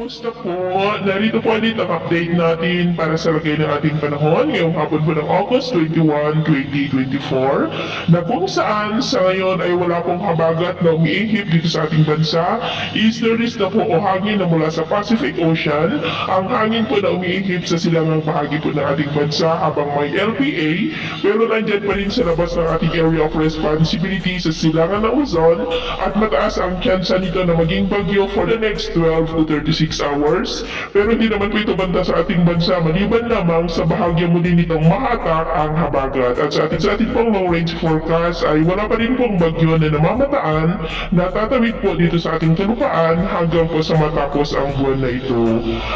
Kumusta po? Narito po ulit ang update natin para sa lagay ng ating panahon ngayong hapon po ng August 21, 2024 na kung saan sa ngayon ay wala pong habagat na umiihip dito sa ating bansa. Easterlies na po o hangin na mula sa Pacific Ocean. Ang hangin po na umiihip sa silangang bahagi po ng ating bansa habang may LPA pero nandyan pa rin sa labas ng ating area of responsibility sa silangan ng Luzon at mataas ang tsansa nito na maging bagyo for the next 12 to 36 hours. Pero hindi naman po ito banta sa ating bansa maliban lamang sa bahagya muli nitong mahatak ang habagat. At sa ating pong long range forecast ay wala pa rin pong bagyo na namamataan na tatawid po dito sa ating kalupaan hanggang po sa matapos ang buwan na ito.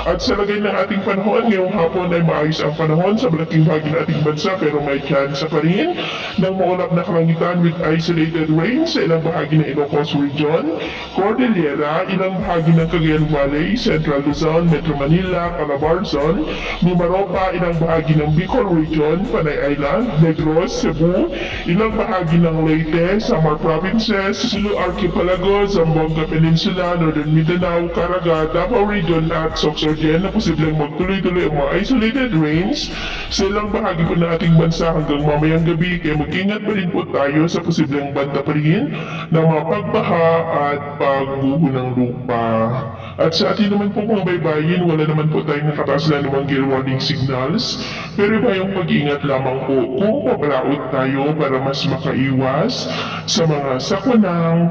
At sa lagay ng ating panahon ngayong hapon ay maayos ang panahon sa malaking bahagi ng ating bansa pero may tsansa pa rin ng maulap na kalangitan with isolated rain sa ilang bahagi ng Ilocos Region, Cordillera, ilang bahagi ng Cagayan Valley, Central Luzon, Metro Manila, Calabarzon, Mimaropa, ilang bahagi ng Bicol Region, Panay Island, Negros, Cebu, ilang bahagi ng Leyte, Samar Provinces, Sulu Archipelago, Zamboanga Peninsula, Northern Mindanao, Caraga, Davao Region at Sorsogon na posibleng magtuloy-tuloy ang mga isolated rains sa ilang bahagi po ng ating bansa hanggang mamayang gabi kaya mag-ingat pa rin po tayo sa posibleng banta pa rin ng mga pagbaha at pagguho ng lupa. At sa atin naman po kung baybayin, wala naman po tayong nakataas na namang gale warning signals. Pero iba yung pag-ingat lamang po kung papalaot tayo para mas makaiwas sa mga sakwanang